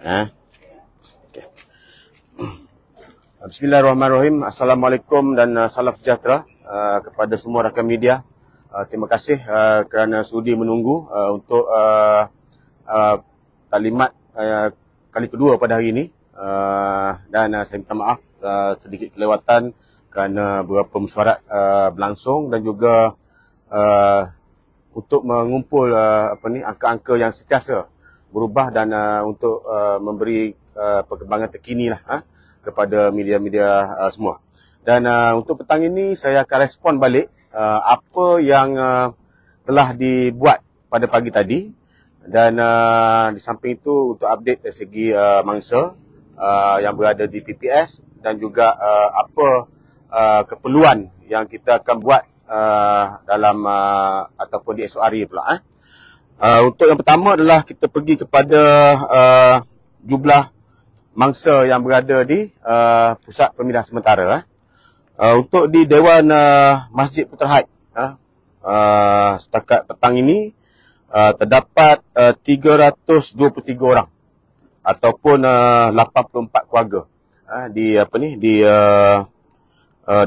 Okay. Bismillahirrahmanirrahim. Assalamualaikum dan salam sejahtera kepada semua rakan media. Terima kasih kerana sudi menunggu untuk taklimat kali kedua pada hari ini. Dan saya minta maaf sedikit kelewatan kerana beberapa mesyuarat berlangsung dan juga untuk mengumpul angka-angka yang sentiasa berubah dan untuk memberi perkembangan terkini lah kepada media-media semua. Dan untuk petang ini saya akan respon balik apa yang telah dibuat pada pagi tadi, dan di samping itu untuk update dari segi mangsa yang berada di PPS dan juga apa keperluan yang kita akan buat dalam ataupun di esok hari pula. Untuk yang pertama adalah kita pergi kepada jumlah mangsa yang berada di pusat pemindahan sementara. Untuk di Dewan Masjid Putrahad, setakat petang ini terdapat 323 orang ataupun 84 keluarga di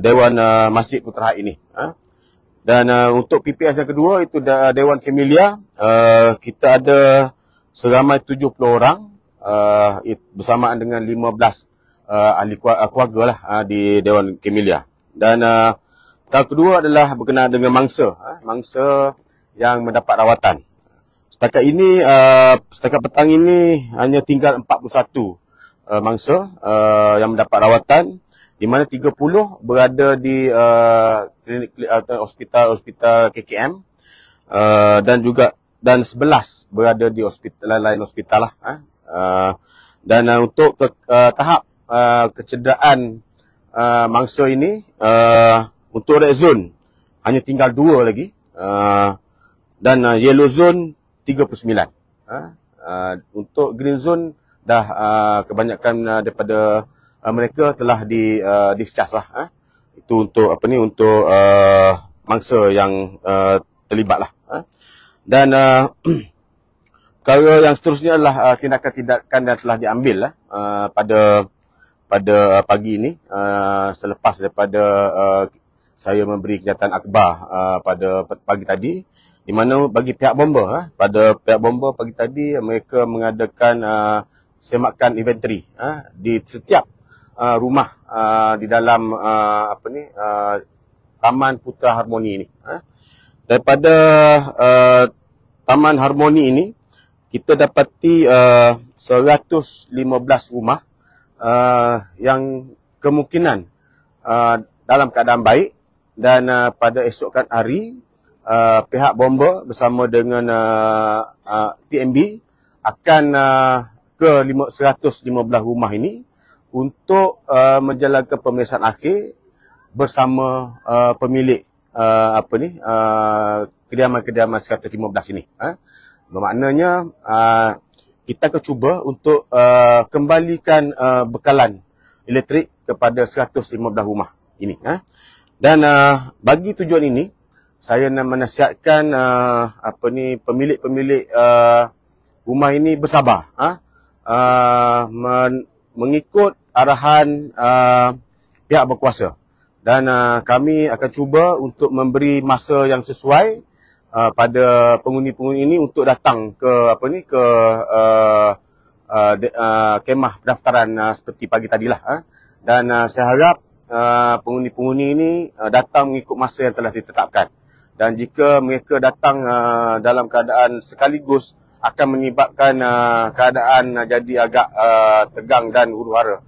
Dewan Masjid Putrahad ini. Dan untuk PPS yang kedua itu Dewan Camellia, kita ada seramai 70 orang bersamaan dengan 15 ahli keluarga lah di Dewan Camellia. Dan yang kedua adalah berkenaan dengan mangsa yang mendapat rawatan. Setakat ini, setakat petang ini hanya tinggal 41 mangsa yang mendapat rawatan, di mana 30 berada di klinik atau hospital KKM, dan 11 berada di lain hospital lah. Dan untuk tahap kecederaan mangsa ini, untuk red zone hanya tinggal 2 lagi, dan yellow zone 39. Untuk green zone dah kebanyakan daripada mereka telah discharge lah. Itu untuk untuk mangsa yang terlibat lah. Dan perkara yang seterusnya adalah tindakan-tindakan yang telah diambil lah pada pagi ini, selepas daripada saya memberi kenyataan akhbar pada pagi tadi, di mana bagi pihak bomba, pada pihak bomba pagi tadi mereka mengadakan semakan inventory di setiap rumah di dalam Taman Putra Harmoni ini. Daripada Taman Harmoni ini kita dapati 115 rumah yang kemungkinan dalam keadaan baik, dan pada esokan hari pihak bomba bersama dengan TMB akan ke 115 rumah ini untuk menjalankan pemeriksaan akhir bersama pemilik kediaman-kediaman 115 ini. Bermaknanya kita akan cuba untuk kembalikan bekalan elektrik kepada 115 rumah ini. Dan bagi tujuan ini saya nak menasihatkan pemilik-pemilik rumah ini bersabar, mengikut arahan pihak berkuasa, dan kami akan cuba untuk memberi masa yang sesuai pada penghuni-penghuni ini untuk datang ke kemah pendaftaran seperti pagi tadilah. Dan saya harap penghuni-penghuni ini datang mengikut masa yang telah ditetapkan, dan jika mereka datang dalam keadaan sekaligus akan menyebabkan keadaan jadi agak tegang dan huru-hara,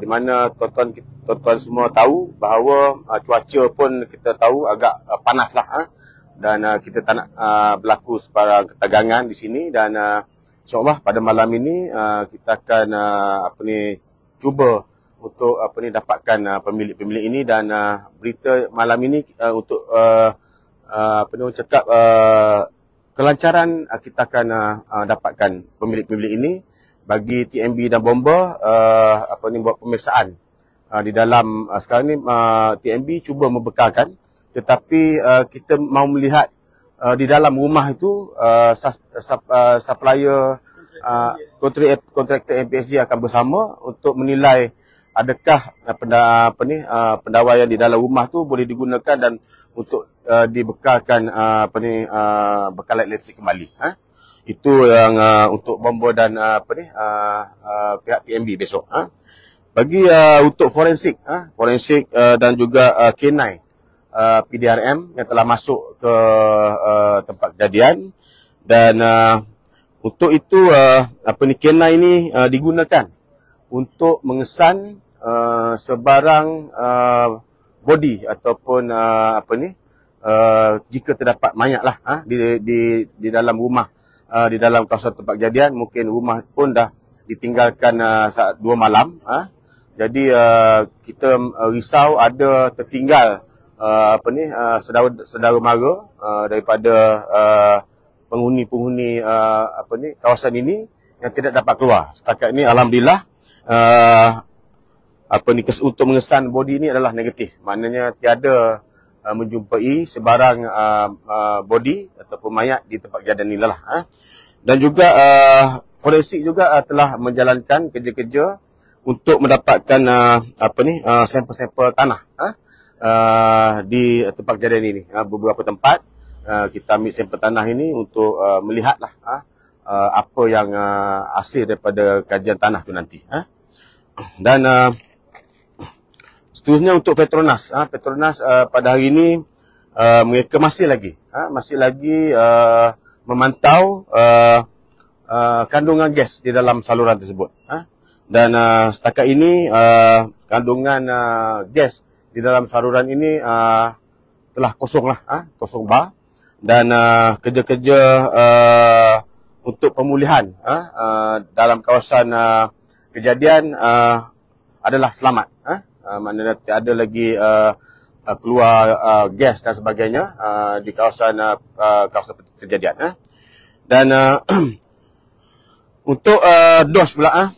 di mana tuan-tuan semua tahu bahawa cuaca pun kita tahu agak panas lah, dan kita tak nak berlaku sebarang ketegangan di sini. Dan insyaAllah pada malam ini kita akan cuba untuk dapatkan pemilik-pemilik ini, dan berita malam ini untuk cakap kelancaran kita akan dapatkan pemilik-pemilik ini. Bagi TMB dan bomba buat pemeriksaan di dalam sekarang ni TMB cuba membekalkan, tetapi kita mahu melihat di dalam rumah itu supplier kontraktor MPSG akan bersama untuk menilai adakah pendawaian di dalam rumah tu boleh digunakan dan untuk dibekalkan bekalan elektrik kembali. Itu yang untuk bomba dan pihak PMB besok. Bagi untuk forensik, dan juga K9 PDRM yang telah masuk ke tempat kejadian, dan untuk itu K9 ini digunakan untuk mengesan sebarang body ataupun jika terdapat mayat lah di dalam rumah, di dalam kawasan tempat kejadian. Mungkin rumah pun dah ditinggalkan saat 2 malam. Jadi kita risau ada tertinggal saudara mara daripada penghuni kawasan ini yang tidak dapat keluar. Setakat ini alhamdulillah untuk mengesan body ini adalah negatif. Maknanya tiada menjumpai sebarang body ataupun mayat di tempat kejadian ini lah. Dan juga forensik juga telah menjalankan kerja-kerja untuk mendapatkan sampel-sampel tanah di tempat kejadian ini. Beberapa tempat kita ambil sampel tanah ini untuk melihatlah apa yang hasil daripada kajian tanah tu nanti. Dan seterusnya untuk Petronas. Petronas pada hari ini mereka masih lagi memantau kandungan gas di dalam saluran tersebut. Dan setakat ini kandungan gas di dalam saluran ini telah kosong bar. Dan kerja-kerja untuk pemulihan dalam kawasan kejadian adalah selamat. Maknanya tiada lagi keluar gas dan sebagainya di kawasan kejadian. Dan untuk DOS pula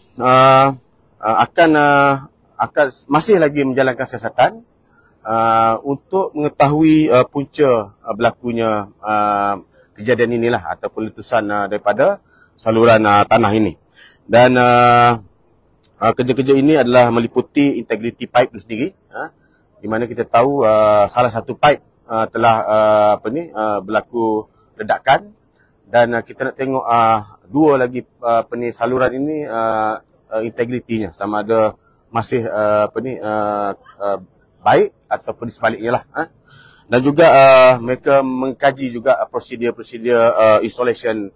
akan masih lagi menjalankan siasatan untuk mengetahui punca berlakunya kejadian inilah ataupun letusan daripada saluran tanah ini. Dan kerja-kerja ini adalah meliputi integriti pipe itu sendiri, di mana kita tahu salah satu pipe telah berlaku ledakan, dan kita nak tengok dua lagi saluran ini integritinya sama ada masih baik ataupun sebaliknya lah. Dan juga mereka mengkaji juga prosedur isolation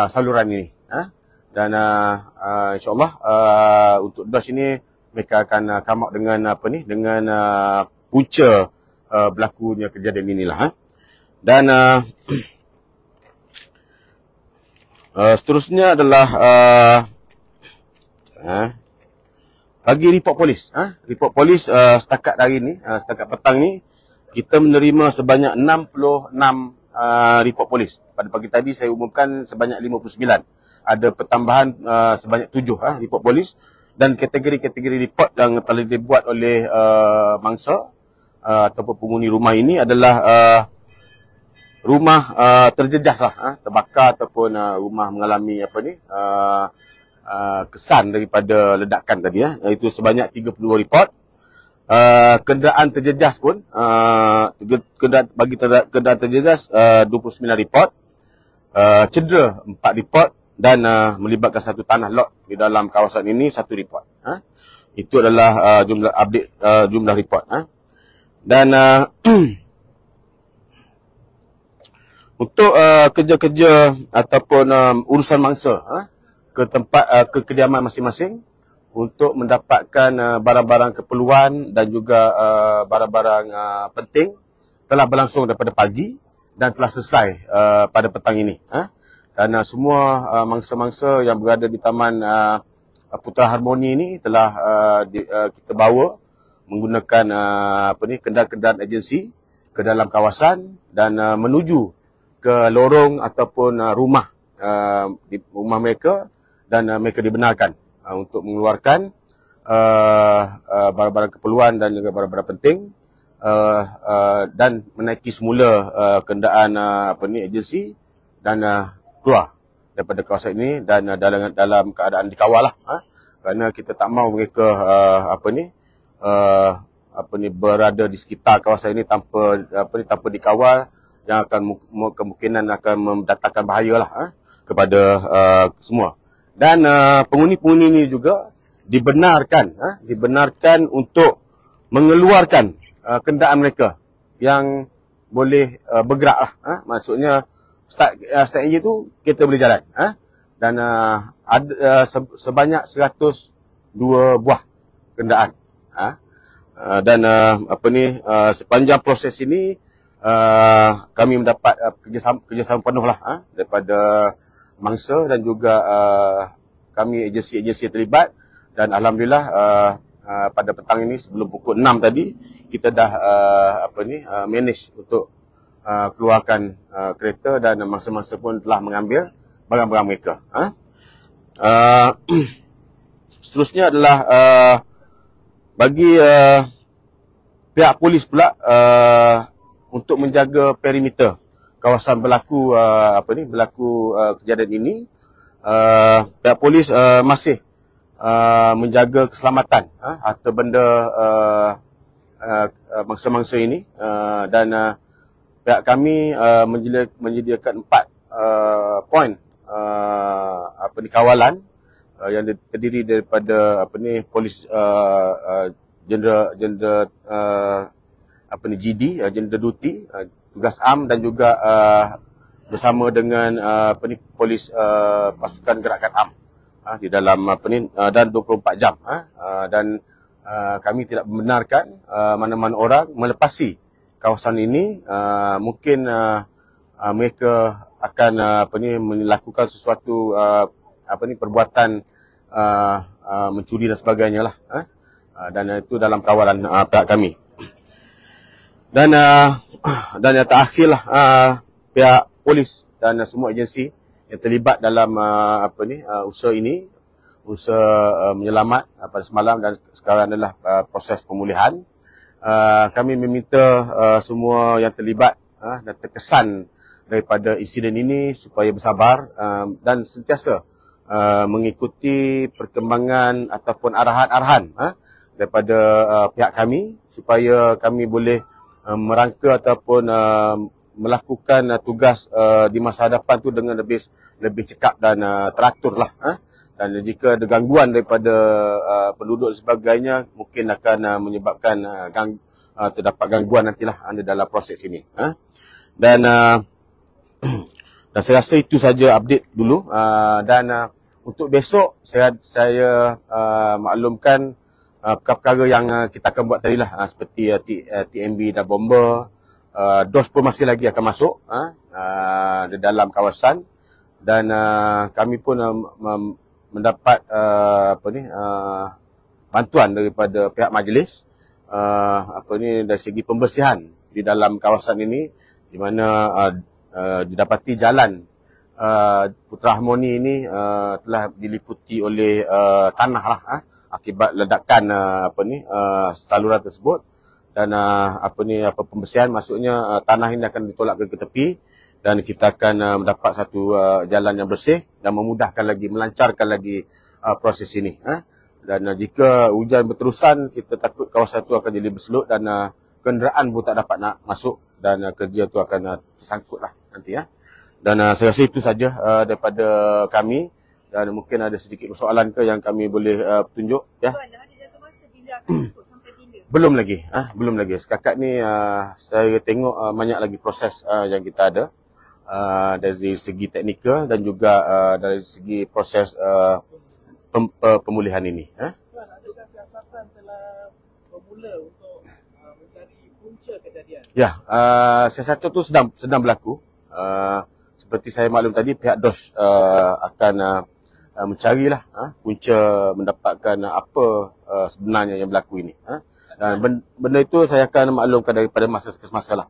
saluran ini. Dan insyaAllah untuk DOS ini mereka akan come out dengan dengan punca berlakunya kejadian inilah. Dan seterusnya adalah bagi report polis. Report polis setakat hari ni, setakat petang ni, kita menerima sebanyak 66 report polis. Pada pagi tadi saya umumkan sebanyak 59. Ada pertambahan sebanyak 7 report polis. Dan kategori-kategori report yang telah dibuat oleh mangsa ataupun penghuni rumah ini adalah rumah terjejas lah, terbakar ataupun rumah mengalami kesan daripada ledakan tadi. Itu sebanyak 32 report. Kenderaan terjejas pun kenderaan terjejas 29 report. Cedera 4 report. Dan melibatkan satu tanah lot di dalam kawasan ini 1 report. Itu adalah jumlah update jumlah report. Dan untuk kerja-kerja ataupun urusan mangsa ke tempat ke kediaman masing-masing untuk mendapatkan barang-barang keperluan dan juga barang-barang penting telah berlangsung daripada pagi dan telah selesai pada petang ini. Dan semua mangsa-mangsa yang berada di Taman Putra Harmoni ini telah kita bawa menggunakan kenderaan-kenderaan agensi ke dalam kawasan dan menuju ke lorong ataupun rumah di rumah mereka, dan mereka dibenarkan untuk mengeluarkan barang-barang keperluan dan juga barang-barang penting dan menaiki semula kenderaan agensi dan keluar daripada kawasan ini dan dalam keadaan dikawal lah. Kerana kita tak mahu mereka berada di sekitar kawasan ini tanpa dikawal, yang akan kemungkinan akan mendatangkan bahaya lah kepada semua. Dan penghuni-penghuni ini juga dibenarkan untuk mengeluarkan kenderaan mereka yang boleh bergerak lah. Maksudnya start enjin tu kita boleh jalan. Dan ada sebanyak 102 buah kenderaan. Dan sepanjang proses ini kami mendapat kerjasama penuh lah daripada mangsa dan juga kami agensi-agensi terlibat. Dan alhamdulillah pada petang ini sebelum pukul 6 tadi kita dah manage untuk keluarkan kereta, dan mangsa-mangsa pun telah mengambil barang-barang mereka. Seterusnya adalah bagi pihak polis pula untuk menjaga perimeter kawasan berlaku kejadian ini. Pihak polis masih menjaga keselamatan harta benda mangsa-mangsa ini, dan pihak kami menyediakan 4 poin kawalan yang terdiri daripada polis Jeneral GD, Jeneral Duty, tugas am, dan juga bersama dengan polis pasukan gerakan am di dalam dan 24 jam. Dan kami tidak membenarkan mana-mana orang melepasi kawasan ini. Mungkin mereka akan melakukan sesuatu perbuatan mencuri dan sebagainya lah. Dan itu dalam kawalan pihak kami. Dan yang terakhir lah, pihak polis dan semua agensi yang terlibat dalam usaha ini, usaha menyelamat pada semalam dan sekarang adalah proses pemulihan. Kami meminta semua yang terlibat dan terkesan daripada insiden ini supaya bersabar dan sentiasa mengikuti perkembangan ataupun arahan-arahan daripada pihak kami, supaya kami boleh merangka ataupun melakukan tugas di masa hadapan tu dengan lebih cekap dan teratur lah. Dan jika ada gangguan daripada penduduk dan sebagainya, mungkin akan menyebabkan terdapat gangguan nantilah dalam proses ini. Dan saya rasa itu saja update dulu. Dan untuk besok saya maklumkan perkara-perkara yang kita akan buat tadi lah, seperti TMB dan bomba. DOS pun masih lagi akan masuk di dalam kawasan, dan kami pun mendapat bantuan daripada pihak majlis dari segi pembersihan di dalam kawasan ini, di mana didapati jalan Putra Harmoni ini telah diliputi oleh tanah lah akibat ledakan saluran tersebut. Dan pembersihan, maksudnya tanah ini akan ditolak ke tepi, dan kita akan mendapat satu jalan yang bersih dan memudahkan lagi, melancarkan lagi proses ini. Dan jika hujan berterusan, kita takut kawasan itu akan jadi berselut dan kenderaan pun tak dapat nak masuk, dan kerja itu akan tersangkut lah nanti. Dan saya rasa itu saja daripada kami, dan mungkin ada sedikit persoalan ke yang kami boleh tunjuk. Ada jatuh masa bila akan ikut sampai bila? Belum lagi. Setakat ni saya tengok banyak lagi proses yang kita ada dari segi teknikal dan juga dari segi proses pemulihan ini. Adakah siasatan telah bermula untuk mencari punca kejadian? Ya, siasatan tu sedang berlaku. Seperti saya maklum tadi, pihak DOS akan mencarilah punca mendapatkan apa sebenarnya yang berlaku ini. Dan benda itu saya akan maklumkan daripada masa ke masa lah.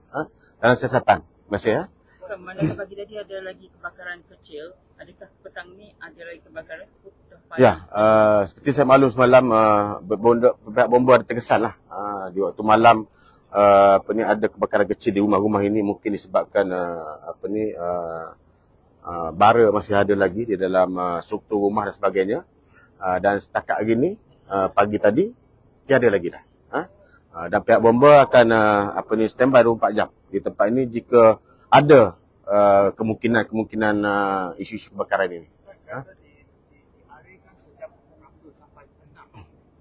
Dalam siasatan. Terima kasih. Manakala pagi tadi ada lagi kebakaran kecil, adakah petang ni ada lagi kebakaran? Ya, seperti saya maklum semalam, pihak bomba ada terkesan lah. Di waktu malam ada kebakaran kecil di rumah-rumah ini, mungkin disebabkan bara masih ada lagi di dalam struktur rumah dan sebagainya. Dan setakat hari ni, pagi tadi, tiada lagi dah. Dan pihak bomba akan standby 24 jam di tempat ini jika ada kemungkinan isu-isu kebakaran ini.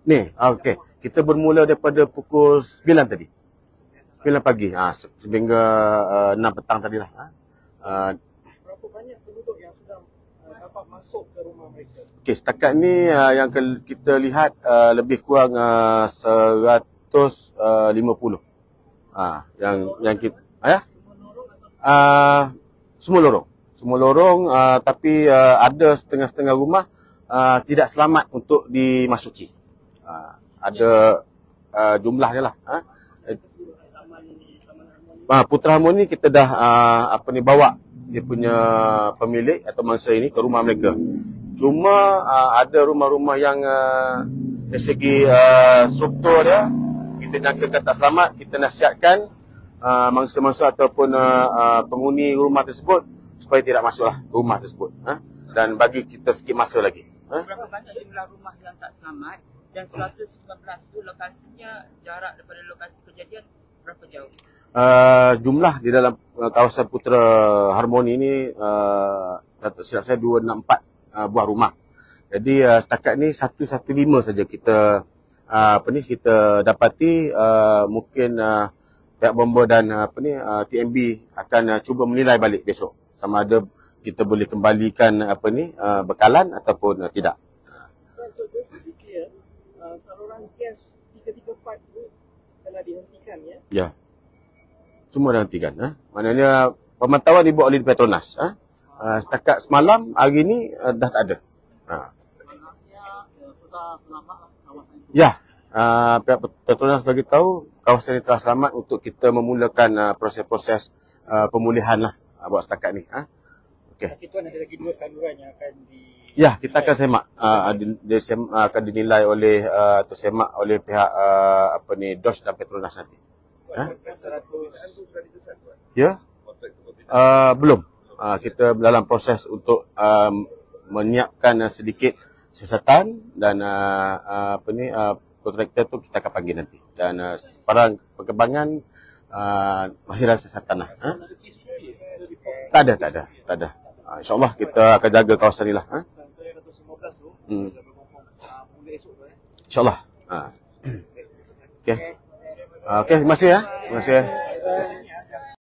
Ni, okey. Kita bermula daripada pukul 9 tadi. 9 pagi. Sehingga 6 petang tadilah. Berapa banyak penduduk yang sudah dapat masuk ke rumah mereka? Okey, setakat ni yang kita lihat lebih kurang 150. Yang kita semua lorong, tapi ada setengah-setengah rumah tidak selamat untuk dimasuki. Ada jumlahnya lah. Putra Harmoni kita dah bawa dia punya pemilik atau mangsa ini ke rumah mereka. Cuma ada rumah-rumah yang dari segi struktur dia kita jangkakan tak selamat, kita nasihatkan mangsa-mangsa ataupun penghuni rumah tersebut supaya tidak masuklah ke rumah tersebut. Dan bagi kita sikit masa lagi. Berapa banyak jumlah rumah yang tak selamat dan 115 tu lokasinya jarak daripada lokasi kejadian berapa jauh? Jumlah di dalam kawasan Putra Harmoni ini silap saya 264 buah rumah. Jadi setakat ni 115 saja kita kita dapati. Mungkin pihak bomba dan TMB akan cuba menilai balik besok sama ada kita boleh kembalikan bekalan ataupun tidak. So just to be clear, saluran gas 334 itu telah dihentikan ya? Ya. Semua dah hentikan. Maknanya pemantauan dibuat oleh Petronas. Setakat semalam, hari ni dah tak ada. Sudah selamat kawasan itu? Ya. Pihak Petronas bagi tahu kawasan ini telah selamat untuk kita memulakan proses-proses pemulihan lah buat setakat ni. Okay. Tapi tuan ada lagi 2 saluran yang akan Ya, kita akan semak. Dia akan dinilai oleh atau semak oleh pihak DOS dan Petronas nanti. Ya? Belum. Kita dalam proses untuk menyiapkan sedikit siasatan dan kontraktor tu kita akan panggil nanti. Dan sebarang perkembangan masih dalam siasatan lah. Tak ada. InsyaAllah kita akan jaga kawasan ni lah. 115 tu, mulai esok tu InsyaAllah. Okey. Okey, terima kasih ya. Terima kasih.